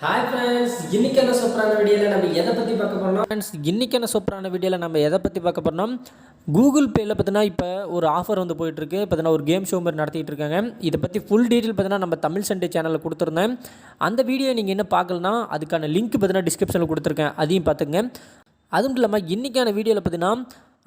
Hi friends, இன்னைக்கான சூப்பரான வீடியோவில் நம்ம எதை பற்றி பார்க்க போறோம்? ஃப்ரெண்ட்ஸ், இன்னைக்கான சூப்பரான வீடியோவில் நம்ம எதை பற்றி பார்க்க போறோம்? கூகுள் பேயில் பார்த்தீங்கன்னா இப்போ ஒரு ஆஃபர் வந்து போயிட்டுருக்கு. பார்த்தீங்கன்னா ஒரு கேம் ஷோ மாதிரி நடத்திட்டு இருக்காங்க. இதை பற்றி ஃபுல் டீட்டெயில் பார்த்தீங்கன்னா நம்ம தமிழ் சண்டே சேனலில் கொடுத்துருந்தேன். அந்த வீடியோ நீங்கள் என்ன பார்க்கலன்னா அதுக்கான லிங்க் பார்த்தீங்கன்னா டிஸ்கிரிப்ஷனில் கொடுத்துருக்கேன், அதையும் பார்த்துங்க. அதுவும் இல்லாமல் இன்றைக்கான வீடியோவில் பார்த்தீங்கன்னா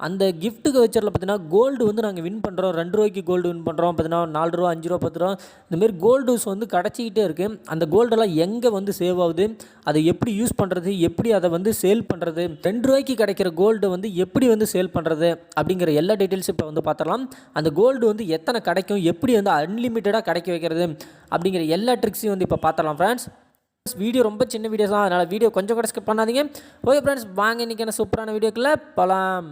அந்த கிஃப்ட்டுக்கு வச்சரில் பார்த்தீங்கன்னா கோல்டு வந்து நாங்கள் வின் பண்ணுறோம். 2 ரூபாய்க்கு கோல்டு வின் பண்ணுறோம். பார்த்தீங்கன்னா 4 ரூபா, 5 ரூபா, 10 ரூபா இந்தமாரி கோல்டுஸ் வந்து கிடச்சிக்கிட்டே இருக்குது. அந்த கோல்டெல்லாம் எங்கே வந்து சேவ் ஆகுது, அதை எப்படி யூஸ் பண்ணுறது, எப்படி அதை வந்து சேல் பண்ணுறது, 2 ரூபாய்க்கு கிடைக்கிற கோல்டு வந்து எப்படி வந்து சேல் பண்ணுறது அப்படிங்கிற எல்லா டீட்டெயில்ஸும் இப்போ வந்து பார்த்துடலாம். அந்த கோல்டு வந்து எத்தனை கிடைக்கும், எப்படி வந்து அன்லிமிட்டடாக கிடைக்க வைக்கிறது அப்படிங்கிற எல்லா ட்ரிக்ஸையும் வந்து இப்போ பார்த்துடலாம் ஃப்ரெண்ட்ஸ். வீடியோ ரொம்ப சின்ன வீடியோஸ் தான், அதனால் வீடியோ கொஞ்சம் கூட ஸ்கிப் பண்ணாதீங்க. ஓகே ஃப்ரெண்ட்ஸ், வாங்க இன்றைக்கான சூப்பரான வீடியோக்குள்ளே போகலாம்.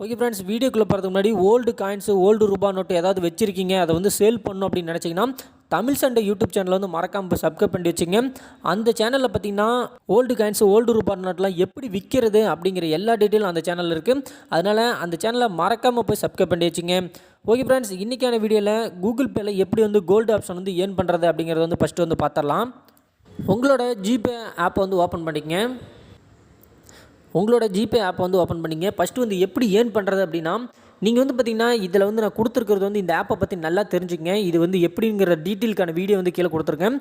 ஓகே ஃப்ரெண்ட்ஸ், வீடியோக்குள்ளே போகிறதுக்கு முன்னாடி ஓல்டு காயின்ஸு, ஓல்டு ரூபா நோட்டு ஏதாவது வச்சுருக்கீங்க, அதை வந்து சேல் பண்ணணும் அப்படின்னு நினச்சிங்கன்னா தமிழ் சண்டே யூடியூப் சேனலில் வந்து மறக்காமல் சப்ஸ்கிரைப் பண்ணி வச்சுங்க. அந்த சேனலில் பார்த்தீங்கன்னா ஓல்டு காயின்ஸு, ஓல்டு ரூபா நோட்லாம் எப்படி விற்கிறது அப்படிங்கிற எல்லா டீட்டெயிலும் அந்த சேனலில் இருக்குது. அதனால் அந்த சேனலை மறக்காமல் போய் சப்ஸ்கிரைப் பண்ணி வச்சுங்க. ஓகே ஃப்ரெண்ட்ஸ், இன்றைக்கான வீடியோவில் கூகுள் பேயில் எப்படி வந்து கோல்டு ஆப்ஷன் வந்து ஏர்ன் பண்ணுறது அப்படிங்கிறத வந்து ஃபஸ்ட்டு வந்து பார்த்துடலாம். உங்களோட ஜிபே ஆப்பை வந்து ஓப்பன் பண்ணிக்கங்க. உங்களோட ஜிபே ஆப்பை வந்து ஓப்பன் பண்ணிங்க. ஃபஸ்ட்டு வந்து எப்படி ஏர்ன் பண்ணுறது அப்படின்னா, நீங்கள் வந்து பார்த்திங்கன்னா இதில் வந்து நான் கொடுத்துருக்கிறது வந்து இந்த ஆப்பை பற்றி நல்லா தெரிஞ்சுக்கங்க. இது வந்து எப்படிங்கிற டீட்டெயிலுக்கான வீடியோ வந்து கீழே கொடுத்துருக்கேன்.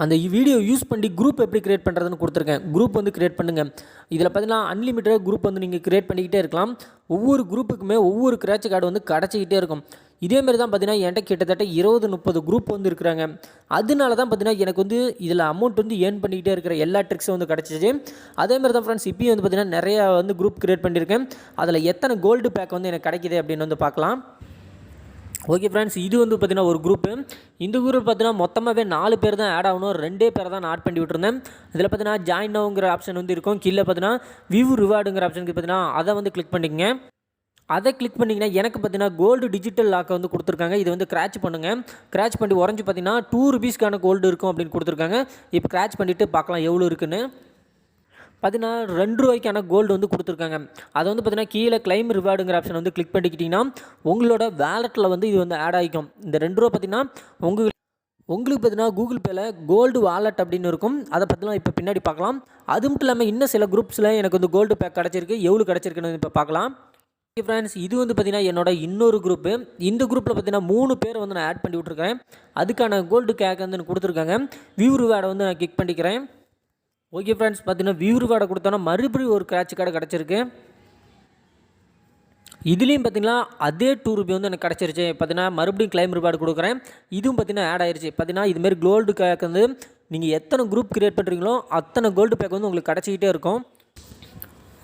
அந்த வீடியோ யூஸ் பண்ணி குரூப் எப்படி கிரியேட் பண்ணுறதுன்னு கொடுத்துருக்கேன். குரூப் வந்து கிரியேட் பண்ணுங்கள். இதில் பார்த்தீங்கன்னா அன்லிமிட்டட் குரூப் வந்து நீங்கள் கிரியேட் பண்ணிக்கிட்டே இருக்கலாம். ஒவ்வொரு குரூப்புக்குமே ஒவ்வொரு கிராட்ச் கார்டு வந்து கிடச்சிக்கிட்டே இருக்கும். இதேமாரி தான் பார்த்தீங்கன்னா என்கிட்ட கிட்டத்தட்ட 20-30 குரூப் வந்து இருக்கிறாங்க. அதனால தான் பார்த்தீங்கன்னா எனக்கு வந்து இதில் அமௌண்ட் வந்து ஏர்ன் பண்ணிக்கிட்டே இருக்கிற எல்லா ட்ரிக்ஸும் வந்து கிடச்சிச்சு. அதேமாதிரி தான் ஃப்ரெண்ட்ஸ், இப்போயும் வந்து பார்த்தீங்கன்னா நிறையா வந்து குரூப் கிரியேட் பண்ணியிருக்கேன். அதில் எத்தனை கோல்டு பேக் வந்து எனக்கு கிடைக்கிது அப்படின்னு வந்து பார்க்கலாம். ஓகே ஃப்ரெண்ட்ஸ், இது வந்து பார்த்தீங்கன்னா ஒரு குரூப்பு. இந்த குரூப் பார்த்தீங்கன்னா மொத்தமாகவே 4 பேர் தான் ஆட் ஆகணும். 2 பேர் தான் நான் ஆட் பண்ணி விட்டுருந்தேன். இதில் பார்த்தீங்கன்னா ஜாயின் நவுங்கிற ஆப்ஷன் வந்து இருக்கும். கீழே பார்த்தீங்கன்னா வியூ ரிவார்டுங்கிற ஆப்ஷனுக்கு பார்த்தீங்கன்னா அதை வந்து கிளிக் பண்ணிக்கங்க. அதை கிளிக் பண்ணிங்கன்னா எனக்கு பார்த்தீங்கன்னா கோல்டு டிஜிட்டல் லாக்கை வந்து கொடுத்துருக்காங்க. இதை வந்து கிராச் பண்ணுங்கள். கிராச் பண்ணி உறைஞ்சி பார்த்தீங்கன்னா 2 ரூபீஸ்க்கான கோல்டு இருக்கும் அப்படின்னு கொடுத்துருக்காங்க. இப்போ கிராச் பண்ணிவிட்டு பார்க்கலாம் எவ்வளோ இருக்குன்னு. பார்த்தீங்கன்னா 2 ரூபாய்க்கான கோல்டு வந்து கொடுத்துருக்காங்க. அதை வந்து பார்த்தீங்கன்னா கீழே கிளைம் ரிவார்டுங்கிற ஆப்ஷன் வந்து கிளிக் பண்ணிக்கிட்டிங்கன்னா உங்களோட வேலெட்டில் வந்து இது வந்து ஆட் ஆகிக்கும். இந்த 2 ரூபா பார்த்தீங்கன்னா உங்களுக்கு பார்த்தீங்கன்னா கூகுள் பேயில் கோல்டு வாலெட் அப்படின்னு இருக்கும். அதை பற்றிலாம் இப்போ பின்னாடி பார்க்கலாம். அது மட்டும் இல்லாமல் இன்னும் சில குரூப்ஸில் எனக்கு வந்து கோல்டு பேக் கிடச்சிருக்கு. எவ்வளோ கிடச்சிருக்குன்னு இப்போ பார்க்கலாம். ஓகே ஃப்ரெண்ட்ஸ், இது வந்து பார்த்தீங்கன்னா என்னோட இன்னொரு குரூப்பு. இந்த குரூப்பில் பார்த்தீங்கன்னா 3 பேர் வந்து நான் ஆட் பண்ணி விட்ருக்கேன். அதுக்கான கோல்டு கேக் வந்து கொடுத்துருக்காங்க. வியூ ரிவார்டை வந்து நான் கிளிக் பண்ணிக்கிறேன். ஓகே ஃப்ரெண்ட்ஸ், பார்த்தீங்கன்னா வியூ ரிவார்டை கொடுத்தோன்னா மறுபடியும் ஒரு கிராட்ச் கார்டு கிடச்சிருக்கு. இதுலேயும் பார்த்தீங்கன்னா அதே 2 ரூபி வந்து எனக்கு கிடச்சிருச்சு. பார்த்தீங்கன்னா மறுபடியும் கிளைம் ரிவார்டு கொடுக்குறேன். இதுவும் பார்த்தீங்கன்னா ஆட் ஆயிடுச்சு. பார்த்தீங்கன்னா இதுமாரி கோல்டு கேக் வந்து நீங்கள் எத்தனை குரூப் கிரியேட் பண்ணுறீங்களோ அத்தனை கோல்டு பேக் வந்து உங்களுக்கு கிடச்சிக்கிட்டே இருக்கும்.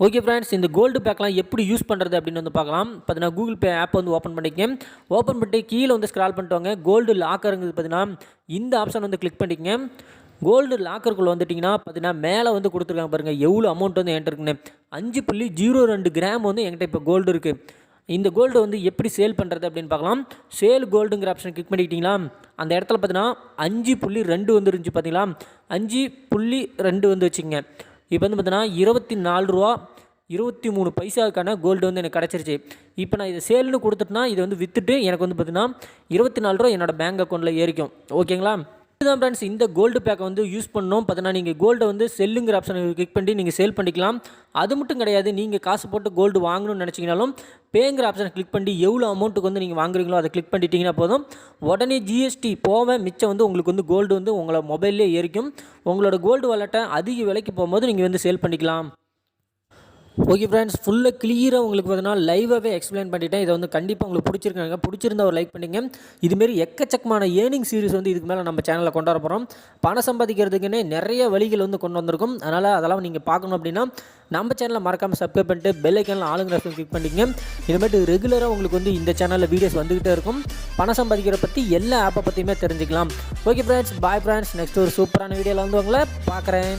ஓகே ஃப்ரெண்ட்ஸ், இந்த கோல்டு பேக்லாம் எப்படி யூஸ் பண்ணுறது அப்படின்னு வந்து பார்க்கலாம். பார்த்தீங்கன்னா கூகுள் பே ஆப் வந்து ஓப்பன் பண்ணிக்கங்க. ஓப்பன் பண்ணிட்டு கீழே வந்து ஸ்க்ரால் பண்ணிட்டு வாங்க. கோல்டு லாக்கருங்கிறது பார்த்தீங்கன்னா இந்த ஆப்ஷன் வந்து கிளிக் பண்ணிக்கங்க. கோல்டு லாக்கருக்குள்ளே வந்துட்டிங்கன்னா பார்த்தீங்கன்னா மேலே வந்து கொடுத்துருக்காங்க பாருங்கள் எவ்வளோ அமௌண்ட் வந்து என்கிட்ட இருக்குன்னு. 5.02 கிராம் வந்து என்கிட்ட இப்போ கோல்டு இருக்குது. இந்த கோல்டு வந்து எப்படி சேல் பண்ணுறது அப்படின்னு பார்க்கலாம். சேல் கோல்டுங்கிற ஆப்ஷன் கிளிக் பண்ணிக்கிட்டிங்களா, அந்த இடத்துல பார்த்தீங்கன்னா 5.2 வந்து இருந்துச்சு. பார்த்தீங்களா 5.2 வந்து வச்சுக்கங்க. இப்போ வந்து பார்த்தீங்கன்னா 24 ரூபா 23 பைசாவுக்கான கோல்டு வந்து எனக்கு கிடச்சிருச்சு. இப்போ நான் இதை சேல்னு கொடுத்துட்டுனா இதை வந்து விற்றுட்டு எனக்கு வந்து பார்த்தீங்கன்னா 24 ரூபா என்னோடய பேங்க் அக்கௌண்ட்டில் ஏறிக்கும். ஓகேங்களா? இதுதான் ஃப்ரெண்ட்ஸ், இந்த கோல்டு பேக்கை வந்து யூஸ் பண்ணணும். பார்த்தீங்கன்னா நீங்கள் கோல்டை வந்து செல்லுங்கிற ஆப்ஷனை கிளிக் பண்ணி நீங்கள் சேல் பண்ணிக்கலாம். அது மட்டும் கிடையாது, நீங்கள் காசு போட்டு கோல்டு வாங்கணும்னு நினச்சிங்கனாலும் பேங்கிற ஆப்ஷனை கிளிக் பண்ணி எவ்வளோ அமௌண்ட்டுக்கு வந்து நீங்கள் வாங்குறீங்களோ அதை கிளிக் பண்ணிட்டீங்கன்னா போதும். உடனே ஜிஎஸ்டி போக மிச்சம் வந்து உங்களுக்கு வந்து கோல்டு வந்து உங்களை மொபைல்லே ஏறிக்கும். உங்களோட கோல்டு வாலெட்டை அதிக விலைக்கு போகும்போது நீங்கள் வந்து சேல் பண்ணிக்கலாம். ஓகே ஃப்ரெண்ட்ஸ், ஃபுல்லாக கிளியராக உங்களுக்கு பார்த்தீங்கன்னா லைவாகவே எக்ஸ்பிளைன் பண்ணிட்டேன். இதை வந்து கண்டிப்பாக உங்களுக்கு பிடிச்சிருக்காங்க. பிடிச்சிருந்தா ஒரு லைக் பண்ணிங்க. இதுமாரி எக்கச்சக்கமான ஏர்னிங் சீரிஸ் வந்து இதுக்கு மேலே நம்ம சேனலில் கொண்டு வர போகிறோம். பணம் சம்பாதிக்கிறதுக்குன்னே நிறைய வழிகள் வந்து கொண்டு வந்திருக்கும். அதனால் அதெல்லாம் நீங்கள் பார்க்கணும் அப்படின்னா நம்ம சேனலை மறக்காமல் சப்ஸ்கிரைப் பண்ணிட்டு பெல் ஐக்கானில் ஆளுங்கிற கிளிக் பண்ணிங்க. இதுமாதிரி ரெகுலராக உங்களுக்கு வந்து இந்த சேனலில் வீடியோஸ் வந்துக்கிட்டே இருக்கும். பணம் சம்பாதிக்கிற பற்றி எல்லா ஆப்பை பற்றியுமே தெரிஞ்சுக்கலாம். Okay friends, bye friends. Next ஒரு சூப்பரான வீடியோவில் வந்து உங்களை பார்க்குறேன்.